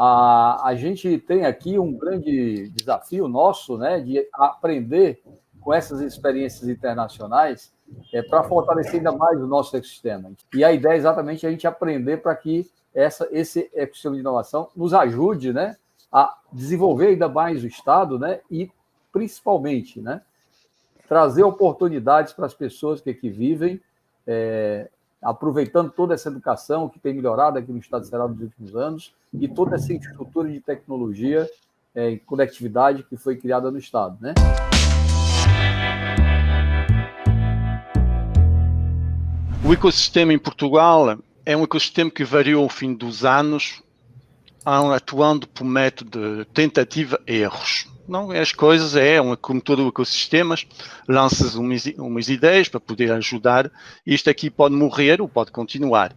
A gente tem aqui um grande desafio nosso, né, de aprender com essas experiências internacionais para fortalecer ainda mais o nosso ecossistema. E a ideia é exatamente a gente aprender para que esse ecossistema de inovação nos ajude, né, a desenvolver ainda mais o Estado, né, e principalmente, né, trazer oportunidades para as pessoas que aqui vivem, aproveitando toda essa educação que tem melhorado aqui no Estado de Ceará nos últimos anos e toda essa infraestrutura de tecnologia e conectividade que foi criada no Estado, né? O ecossistema em Portugal é um ecossistema que variou ao fim dos anos, atuando por método de tentativa e erros. Não, as coisas como todo o ecossistema, lanças umas ideias para poder ajudar. Isto aqui pode morrer ou pode continuar.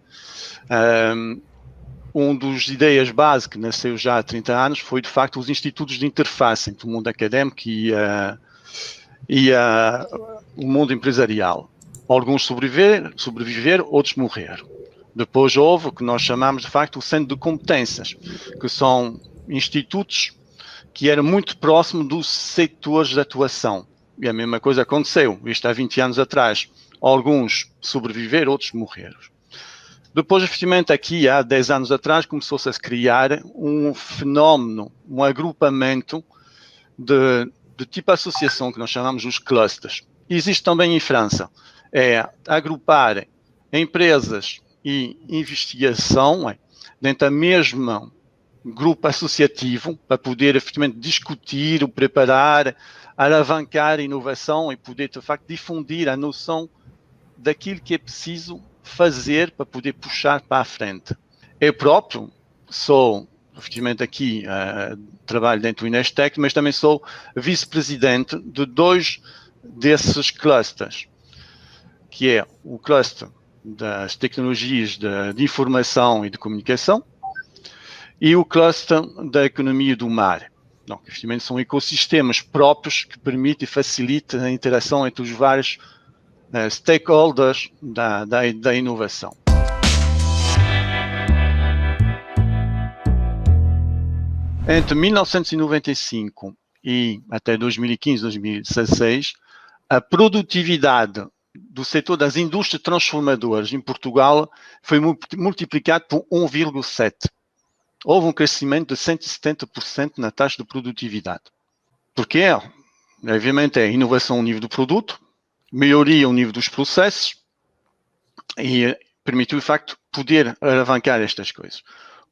Dos ideias base que nasceu já há 30 anos foi, de facto, os institutos de interface entre o mundo académico e o mundo empresarial. Alguns sobreviveram, outros morreram. Depois houve o que nós chamamos, de facto, o Centro de Competências, que são institutos que eram muito próximos dos setores de atuação. E a mesma coisa aconteceu, isto há 20 anos atrás. Alguns sobreviveram, outros morreram. Depois, efetivamente, aqui há 10 anos atrás, começou-se a criar um fenómeno, um agrupamento de tipo de associação que nós chamamos os clusters. Existe também em França. É agrupar empresas e investigação dentro da mesma grupo associativo para poder, efetivamente, discutir, ou preparar, alavancar a inovação e poder, de facto, difundir a noção daquilo que é preciso fazer para poder puxar para a frente. Eu próprio sou, efetivamente, aqui trabalho dentro do Inestec, mas também sou vice-presidente de 2 desses clusters, que é o cluster das tecnologias de informação e de comunicação e o cluster da economia do mar. Então, efetivamente, são ecossistemas próprios que permitem e facilitam a interação entre os vários stakeholders da inovação. Entre 1995 e até 2015, 2016, a produtividade do setor das indústrias transformadoras em Portugal foi multiplicada por 1,7. Houve um crescimento de 170% na taxa de produtividade. Porque, obviamente, é inovação ao nível do produto, melhoria ao nível dos processos e permitiu, de facto, poder alavancar estas coisas.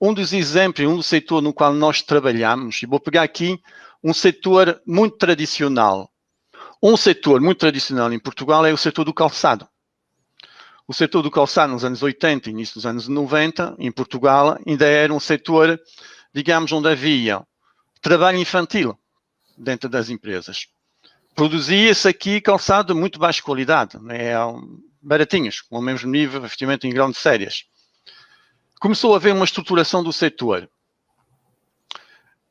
Um dos exemplos, um do setor no qual nós trabalhamos, e vou pegar aqui um setor muito tradicional. Um setor muito tradicional em Portugal é o setor do calçado. O setor do calçado nos anos 80 e início dos anos 90, em Portugal, ainda era um setor, digamos, onde havia trabalho infantil dentro das empresas. Produzia-se aqui calçado de muito baixa qualidade, baratinhos, com o mesmo nível, efetivamente, em grandes séries. Começou a haver uma estruturação do setor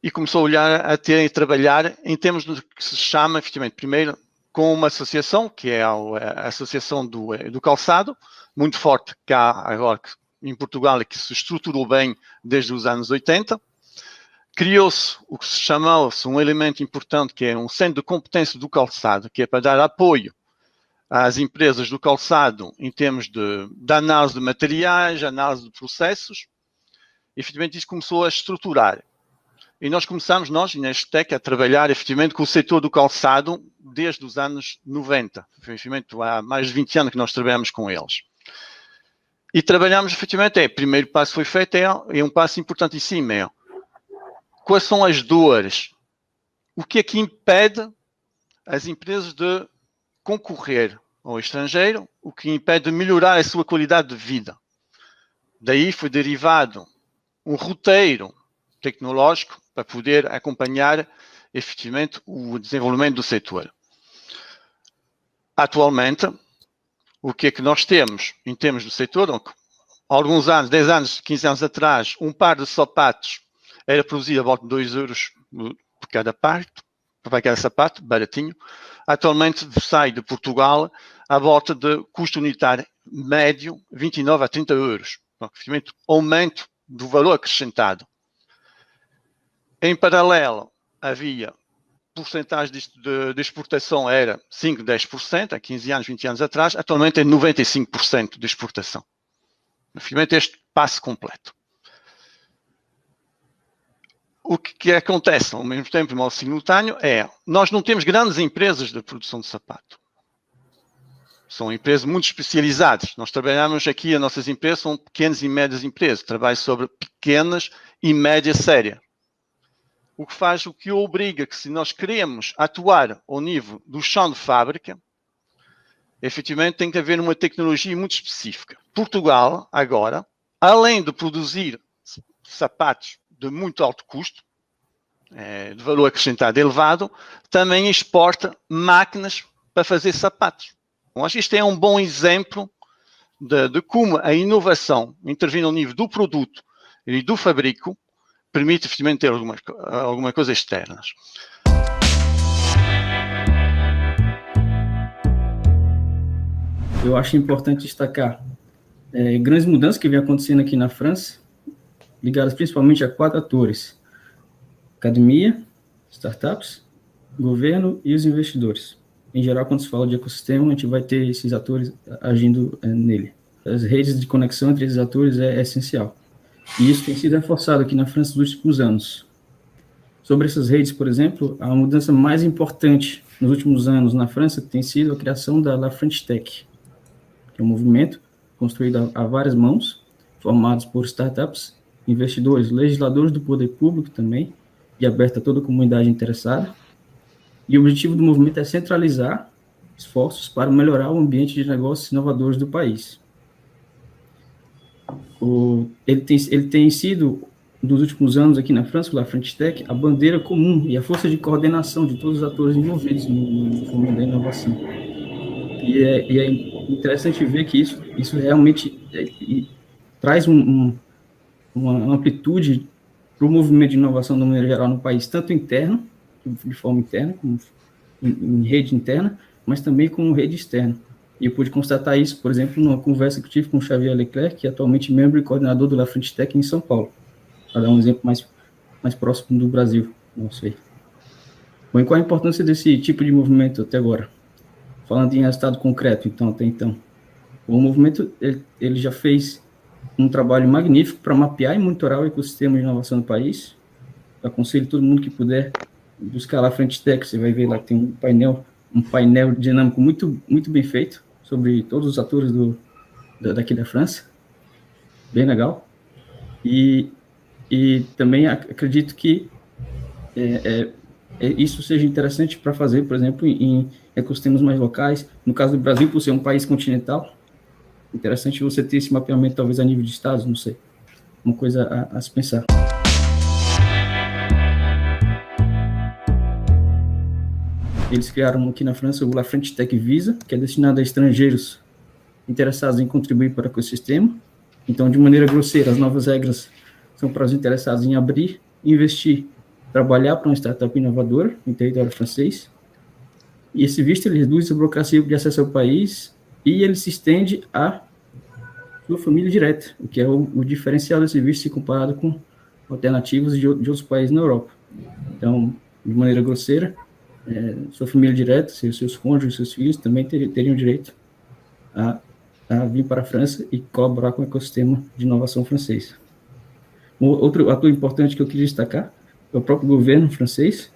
e começou a olhar, a ter e trabalhar em termos do que se chama, efetivamente, primeiro, com uma associação, que é a Associação do Calçado, muito forte cá agora em Portugal e que se estruturou bem desde os anos 80. Criou-se o que se chamou-se um elemento importante, que é um Centro de Competência do Calçado, que é para dar apoio às empresas do calçado em termos de análise de materiais, análise de processos. E, efetivamente, isso começou a estruturar. E nós começamos, na Inestec, a trabalhar, efetivamente, com o setor do calçado desde os anos 90. Efetivamente, há mais de 20 anos que nós trabalhamos com eles. E trabalhamos, efetivamente, o primeiro passo que foi feito, é um passo importantíssimo, quais são as dores? O que é que impede as empresas de concorrer ao estrangeiro? O que impede de melhorar a sua qualidade de vida? Daí foi derivado um roteiro tecnológico para poder acompanhar efetivamente o desenvolvimento do setor. Atualmente, o que é que nós temos em termos do setor? Há alguns anos, 10 anos, 15 anos atrás, um par de sapatos era produzido a volta de 2 euros por cada par, para cada sapato, baratinho. Atualmente sai de Portugal à volta de custo unitário médio 29 a 30 euros. Então, efetivamente, aumento do valor acrescentado. Em paralelo, havia porcentagem de exportação era 5, 10%, há 15 anos, 20 anos atrás, atualmente é 95% de exportação. Infelizmente, este passo completo. O que acontece ao mesmo tempo, de modo simultâneo, é nós não temos grandes empresas de produção de sapato. São empresas muito especializadas. Nós trabalhamos aqui, as nossas empresas são pequenas e médias empresas. Trabalho sobre pequenas e média séria. O que obriga que se nós queremos atuar ao nível do chão de fábrica, efetivamente tem que haver uma tecnologia muito específica. Portugal, agora, além de produzir sapatos de muito alto custo, de valor acrescentado elevado, também exporta máquinas para fazer sapatos. Então, acho que isto é um bom exemplo de como a inovação, intervindo ao nível do produto e do fabrico, permite efetivamente ter alguma coisa externas. Eu acho importante destacar grandes mudanças que vem acontecendo aqui na França, ligadas principalmente a 4 atores: academia, startups, governo e os investidores. Em geral, quando se fala de ecossistema, a gente vai ter esses atores agindo nele. As redes de conexão entre esses atores é essencial. E isso tem sido reforçado aqui na França nos últimos anos. Sobre essas redes, por exemplo, a mudança mais importante nos últimos anos na França tem sido a criação da La French Tech, que é um movimento construído a várias mãos, formados por startups, investidores, legisladores do poder público também, e aberto a toda a comunidade interessada. E o objetivo do movimento é centralizar esforços para melhorar o ambiente de negócios inovadores do país. Ele tem sido, nos últimos anos aqui na França, o La French Tech, a bandeira comum e a força de coordenação de todos os atores envolvidos no fomento da inovação. E é interessante ver que isso realmente traz uma amplitude para o movimento de inovação de maneira geral no país, tanto interno, de forma interna, como em rede interna, mas também com rede externa. E eu pude constatar isso, por exemplo, numa conversa que eu tive com o Xavier Leclerc, que é atualmente membro e coordenador do La French Tech em São Paulo, para dar um exemplo mais próximo do Brasil, não sei. Bom, e qual a importância desse tipo de movimento até agora? Falando em resultado concreto, até então. O movimento ele já fez um trabalho magnífico para mapear e monitorar o ecossistema de inovação do país. Eu aconselho todo mundo que puder buscar lá a French Tech, você vai ver lá que tem um painel dinâmico muito, muito bem feito sobre todos os atores daqui da França. Bem legal. E também acredito que isso seja interessante para fazer, por exemplo, em ecossistemas mais locais. No caso do Brasil, por ser um país continental, interessante você ter esse mapeamento, talvez a nível de estados, não sei. Uma coisa a se pensar. Eles criaram aqui na França o La French Tech Visa, que é destinado a estrangeiros interessados em contribuir para o ecossistema. Então, de maneira grosseira, as novas regras são para os interessados em abrir, investir, trabalhar para uma startup inovadora em território francês. E esse visto ele reduz a burocracia de acesso ao país e ele se estende à sua família direta, o que é o diferencial desse visto se comparado com alternativas de outros países na Europa. Então, de maneira grosseira, sua família direta, seus cônjuges, seus filhos também teriam direito a vir para a França e colaborar com o ecossistema de inovação francês. Outro ator importante que eu queria destacar é o próprio governo francês.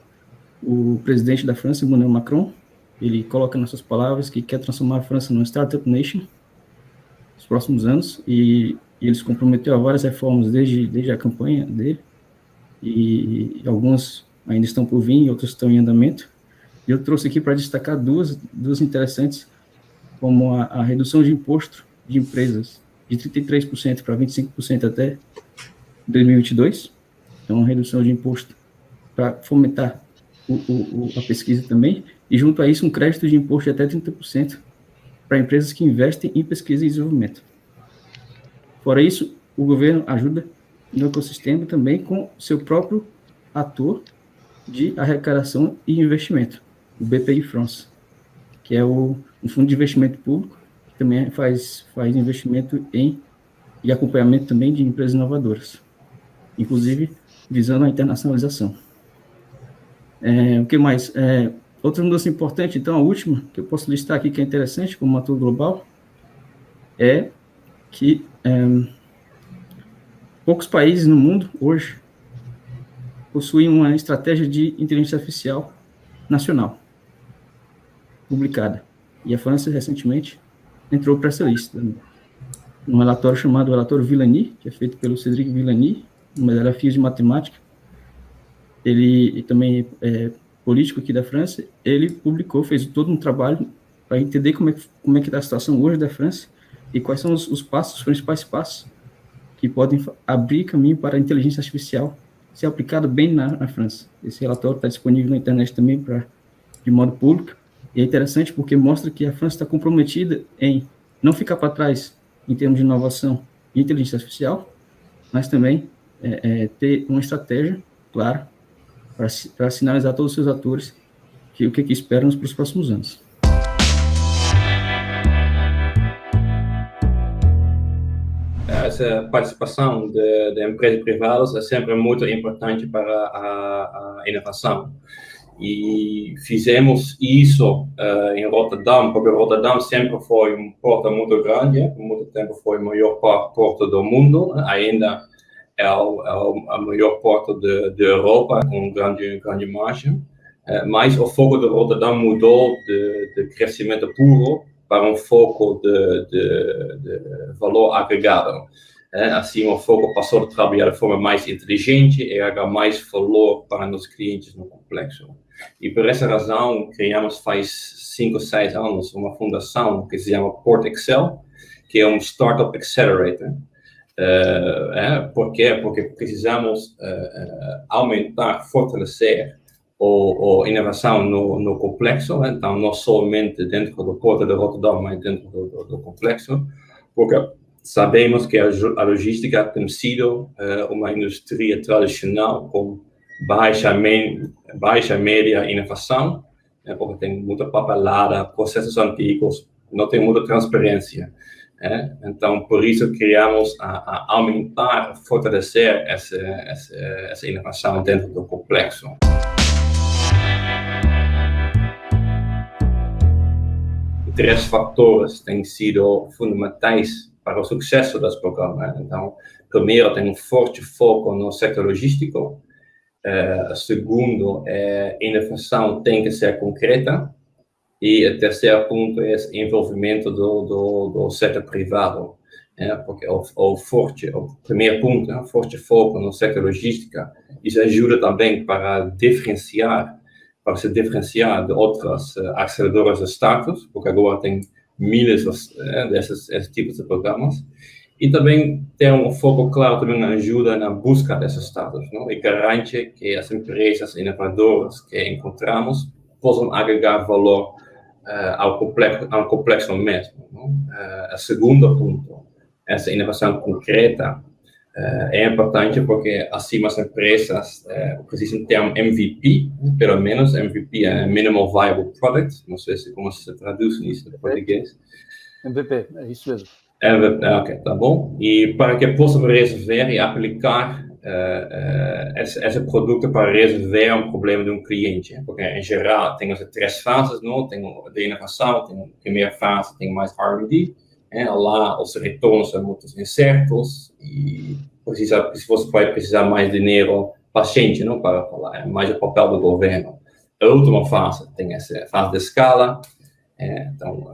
O presidente da França, Emmanuel Macron, ele coloca nas suas palavras que quer transformar a França numa startup nation nos próximos anos, e ele se comprometeu a várias reformas desde a campanha dele, e algumas ainda estão por vir e outras estão em andamento. E eu trouxe aqui para destacar duas interessantes, como a redução de imposto de empresas de 33% para 25% até 2022. Então, uma redução de imposto para fomentar a pesquisa também, e junto a isso um crédito de imposto de até 30% para empresas que investem em pesquisa e desenvolvimento. Fora isso, o governo ajuda no ecossistema também com seu próprio ator de arrecadação e investimento, o BPI France, que é um fundo de investimento público, que também faz investimento e acompanhamento também de empresas inovadoras. Inclusive, visando a internacionalização. O que mais? Outra mudança importante, então, a última, que eu posso listar aqui, que é interessante, como ator global, é que poucos países no mundo, hoje, possuem uma estratégia de inteligência artificial nacional, publicada. E a França, recentemente, entrou para essa lista. Um relatório chamado Relatório Villani, que é feito pelo Cédric Villani, uma desafios de matemática. Ele também é político aqui da França. Ele publicou, fez todo um trabalho para entender como é que está a situação hoje da França e quais são os principais passos que podem abrir caminho para a inteligência artificial ser aplicado bem na França. Esse relatório está disponível na internet também de modo público. E é interessante porque mostra que a França está comprometida em não ficar para trás em termos de inovação e inteligência artificial, mas também ter uma estratégia clara para sinalizar a todos os seus atores o que esperam para os próximos anos. Essa participação de empresas privadas é sempre muito importante para a inovação. E fizemos isso em Rotterdam, porque Rotterdam sempre foi um porto muito grande, por muito tempo foi o maior porto do mundo, ainda é a maior porto de Europa, com grande margem. Mas o foco de Rotterdam mudou de crescimento puro para um foco de valor agregado. Assim, o foco passou a trabalhar de forma mais inteligente e a dar mais valor para os clientes no complexo. E por essa razão, criamos faz 5 ou 6 anos uma fundação que se chama Port Excel, que é um Startup Accelerator. Por quê? Porque precisamos aumentar, fortalecer a inovação no complexo, então não somente dentro do Porto de Rotterdam, mas dentro do complexo, porque sabemos que a logística tem sido uma indústria tradicional com baixa média inovação, porque tem muita papelada, processos antigos, não tem muita transparência. Então, por isso, criamos a aumentar, fortalecer essa inovação dentro do complexo. Três fatores têm sido fundamentais para o sucesso das programas. Então, primeiro, tem um forte foco no setor logístico. Segundo, a inovação tem que ser concreta. E o terceiro ponto é o envolvimento do setor privado. Porque o primeiro ponto, o forte foco no setor logística, isso ajuda também para se diferenciar de outras aceleradoras de startups, porque agora tem milhares desses tipos de programas. E também ter um foco claro também ajuda na busca dessas startups, não? E garante que as empresas inovadoras que encontramos possam agregar valor ao complexo mesmo. Não? O segundo ponto, essa inovação concreta, é importante porque assim as empresas precisam ter um MVP, pelo menos MVP é Minimal Viable Product, não sei como se traduz isso em português. MVP, é isso mesmo. Ok, tá bom. E para que possam resolver e aplicar esse produto para resolver um problema de um cliente. Porque, em geral, tem as 3 fases, não? Tem a inovação, tem a primeira fase, tem mais R&D. Lá, os retornos são muito incertos e você vai precisar mais dinheiro paciente, não? Para falar, é mais o papel do governo. A última fase tem essa fase de escala. Então,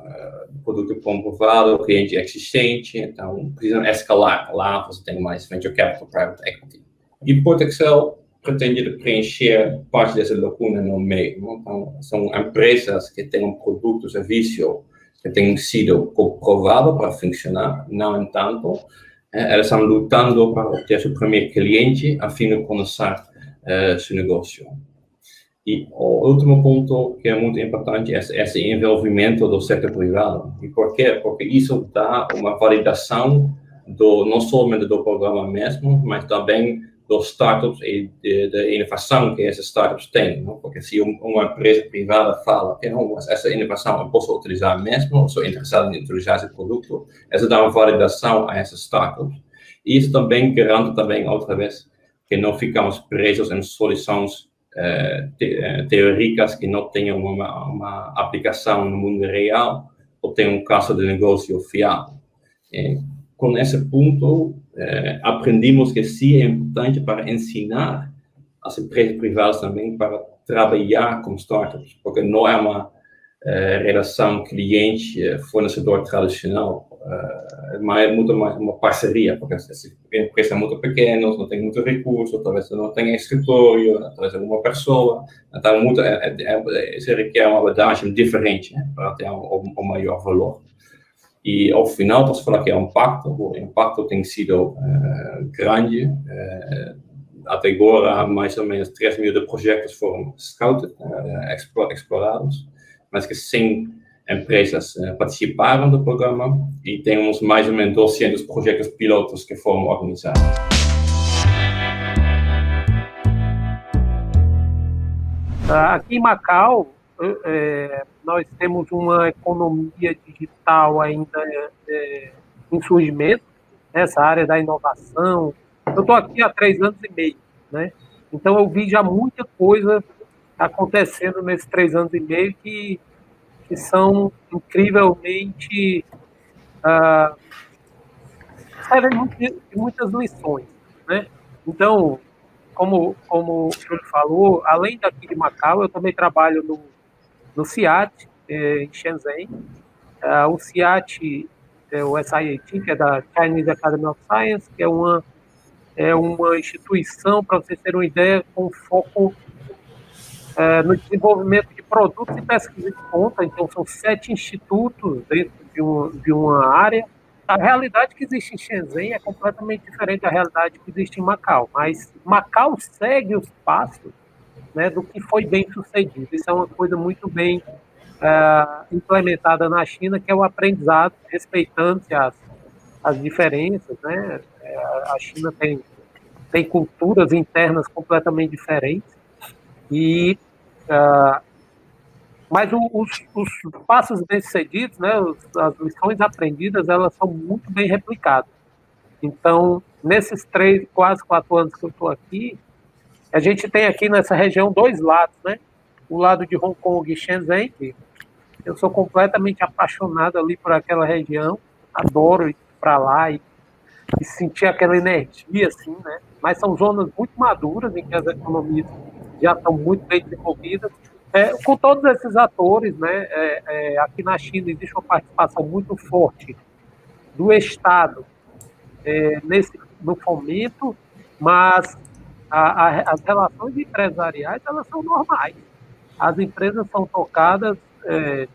produto comprovado, cliente existente, então precisam escalar. Lá você tem mais venture capital, private equity. E Port Excel pretende preencher parte dessa lacuna no meio. Não? Então, são empresas que têm um produto, serviço que tem sido comprovado para funcionar. No entanto, elas estão lutando para obter seu primeiro cliente a fim de começar seu negócio. E o último ponto que é muito importante é esse envolvimento do setor privado. E por quê? Porque isso dá uma validação não somente do programa mesmo, mas também dos startups e da inovação que essas startups têm. Não? Porque se uma empresa privada fala que não, essa inovação eu posso utilizar mesmo, eu sou interessado em utilizar esse produto, isso dá uma validação a essas startups. E isso também garante outra vez, que não ficamos presos em soluções teóricas que não tenham uma aplicação no mundo real ou tenham um caso de negócio fiável. Com esse ponto, aprendimos que sim é importante para ensinar as empresas privadas também para trabalhar com startups, porque não é uma relação cliente-fornecedor tradicional, mas é muito mais uma parceria, porque as empresas são muito pequenas, não têm muito recurso, talvez não tenham escritório, talvez uma pessoa, então se requer uma abordagem diferente, né, para ter um maior valor. E ao final, posso falar que o impacto tem sido grande. Até agora, mais ou menos 3 mil de projetos foram scouted, explorados, mas que 100 empresas participaram do programa e temos mais ou menos 200 projetos pilotos que foram organizados. Aqui em Macau, nós temos uma economia digital ainda em surgimento, nessa área da inovação. Eu estou aqui há 3 anos e meio, né? Então eu vi já muita coisa acontecendo nesses 3 anos e meio que são incrivelmente servem de muitas lições, né? Então, como o senhor falou, além daqui de Macau, eu também trabalho no CIAT, em Shenzhen. O CIAT é o SIAT, que é da Chinese Academy of Science, que é uma instituição, para vocês terem uma ideia, com foco no desenvolvimento de produtos e pesquisa de ponta. Então, são 7 institutos dentro de uma área. A realidade que existe em Shenzhen é completamente diferente da realidade que existe em Macau, mas Macau segue os passos, né, do que foi bem sucedido. Isso é uma coisa muito bem implementada na China, que é o aprendizado, respeitando-se as diferenças, né? A China tem culturas internas completamente diferentes, mas os passos bem-sucedidos, né, as lições aprendidas, elas são muito bem replicadas. Então, nesses quase 4 anos que eu estou aqui, a gente tem aqui nessa região 2 lados, né? O lado de Hong Kong e Shenzhen, que eu sou completamente apaixonado ali por aquela região, adoro ir para lá e sentir aquela energia, assim, né? Mas são zonas muito maduras, em que as economias já estão muito bem desenvolvidas. Com todos esses atores, né? Aqui na China existe uma participação muito forte do Estado no fomento, mas as relações empresariais, elas são normais. As empresas são tocadas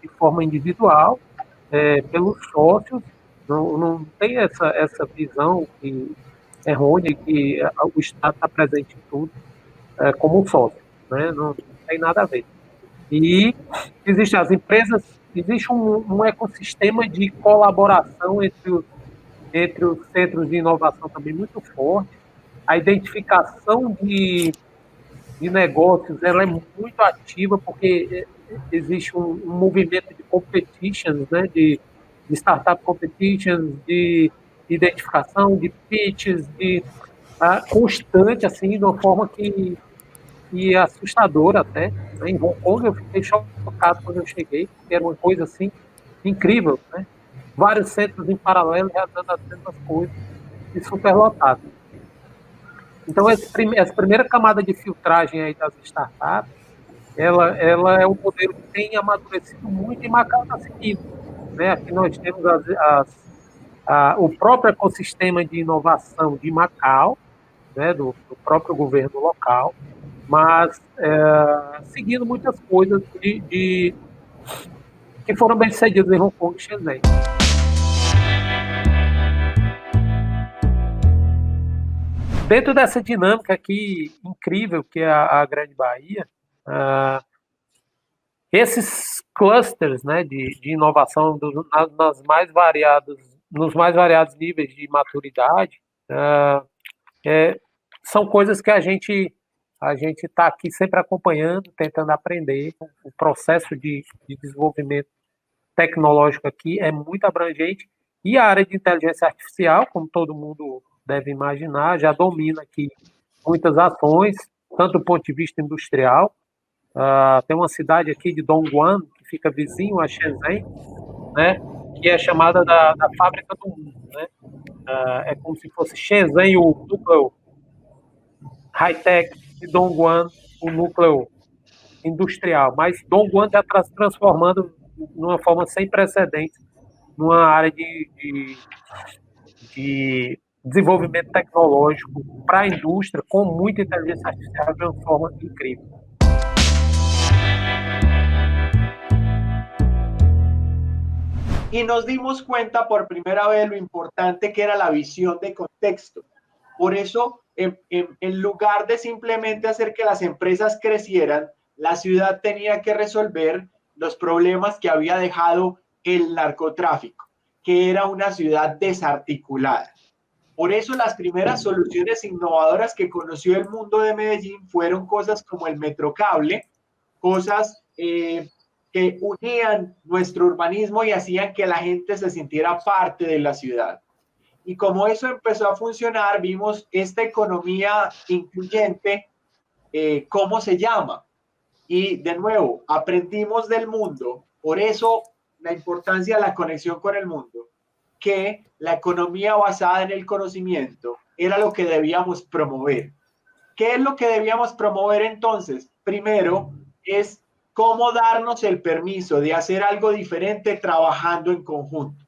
de forma individual, pelos sócios. Não tem essa visão errônea que o Estado está presente em tudo como um sócio, né? Não tem nada a ver. E existem as empresas, existe um ecossistema de colaboração entre os centros de inovação também muito forte. A identificação de negócios, ela é muito ativa, porque existe um movimento de competitions, né, de startup competitions, de identificação, de pitches, constante, assim, de uma forma que assustadora até. Em Hong Kong eu fiquei chocado quando eu cheguei, porque era uma coisa assim incrível, né? Vários centros em paralelo realizando as mesmas coisas e superlotado. Então essa primeira camada de filtragem aí das startups, ela é um modelo que tem amadurecido muito e Macau está seguindo, né? Aqui nós temos o próprio ecossistema de inovação de Macau, né, do próprio governo local, mas seguindo muitas coisas que foram bem sucedidas em Hong Kong e Shenzhen. Dentro dessa dinâmica aqui incrível que é a Grande Bahia, esses clusters, né, de inovação nos mais variados níveis de maturidade, são coisas que a gente está aqui sempre acompanhando, tentando aprender. O processo de desenvolvimento tecnológico aqui é muito abrangente, e a área de inteligência artificial, como todo mundo deve imaginar, já domina aqui muitas ações, tanto do ponto de vista industrial. Tem uma cidade aqui de Dongguan, que fica vizinho a Shenzhen, né, que é chamada da fábrica do mundo, né? É como se fosse Shenzhen o núcleo high-tech e Dongguan o núcleo industrial, mas Dongguan está transformando de uma forma sem precedentes numa área de desenvolvimento tecnológico para a indústria com muita inteligência artificial de uma forma incrível. Y nos dimos cuenta por primera vez lo importante que era la visión de contexto. Por eso, en lugar de simplemente hacer que las empresas crecieran, la ciudad tenía que resolver los problemas que había dejado el narcotráfico, que era una ciudad desarticulada. Por eso las primeras soluciones innovadoras que conoció el mundo de Medellín fueron cosas como el Metrocable, cosas que unían nuestro urbanismo y hacían que la gente se sintiera parte de la ciudad. Y como eso empezó a funcionar, vimos esta economía incluyente, ¿cómo se llama? Y de nuevo, aprendimos del mundo, por eso la importancia de la conexión con el mundo, que la economía basada en el conocimiento era lo que debíamos promover. ¿Qué es lo que debíamos promover entonces? Primero, es cómo darnos el permiso de hacer algo diferente trabajando en conjunto.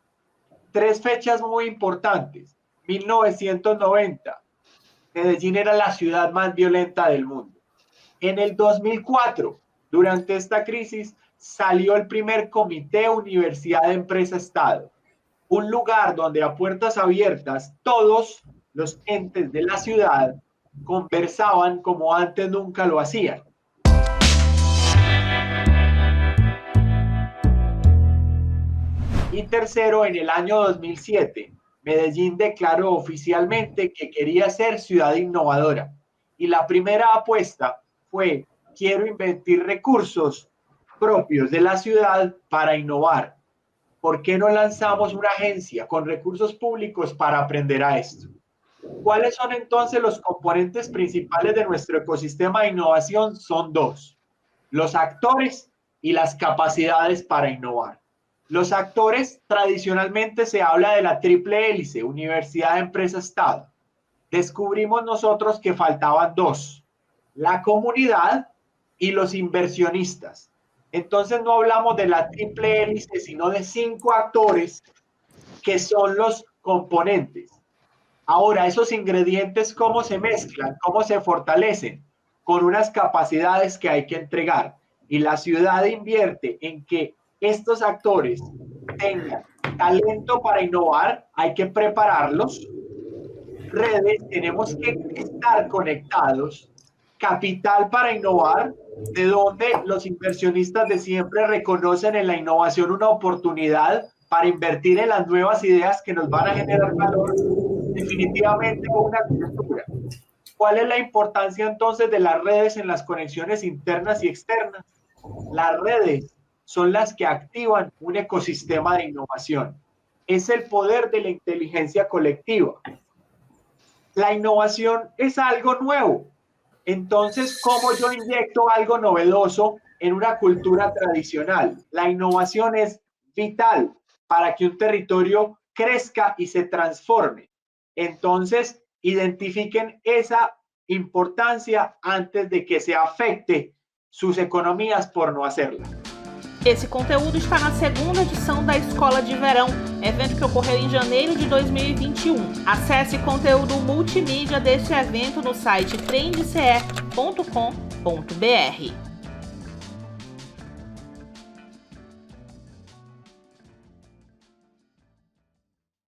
3 fechas muy importantes. 1990, Medellín era la ciudad más violenta del mundo. En el 2004, durante esta crisis, salió el primer comité Universidad de Empresa-Estado, un lugar donde a puertas abiertas todos los entes de la ciudad conversaban como antes nunca lo hacían. Y tercero, en el año 2007, Medellín declaró oficialmente que quería ser ciudad innovadora. Y la primera apuesta fue: quiero invertir recursos propios de la ciudad para innovar. ¿Por qué no lanzamos una agencia con recursos públicos para aprender a esto? ¿Cuáles son entonces los componentes principales de nuestro ecosistema de innovación? Son 2: los actores y las capacidades para innovar. Los actores, tradicionalmente se habla de la triple hélice, Universidad, Empresa, Estado. Descubrimos nosotros que faltaban 2: la comunidad y los inversionistas. Entonces no hablamos de la triple hélice, sino de 5 actores que son los componentes. Ahora, esos ingredientes, ¿cómo se mezclan? ¿Cómo se fortalecen? Con unas capacidades que hay que entregar. Y la ciudad invierte en que estos actores tengan talento para innovar, hay que prepararlos. Redes, tenemos que estar conectados. Capital para innovar, de donde los inversionistas de siempre reconocen en la innovación una oportunidad para invertir en las nuevas ideas que nos van a generar valor. Definitivamente una cultura. ¿Cuál es la importancia entonces de las redes en las conexiones internas y externas? Las redes son las que activan un ecosistema de innovación. Es el poder de la inteligencia colectiva. La innovación es algo nuevo. Entonces, ¿cómo yo inyecto algo novedoso en una cultura tradicional? La innovación es vital para que un territorio crezca y se transforme. Entonces, identifiquen esa importância antes de que se afete suas economias por não hacerla. Esse conteúdo está na segunda edição da Escola de Verão, evento que ocorreu em janeiro de 2021. Acesse conteúdo multimídia deste evento no site trendce.com.br.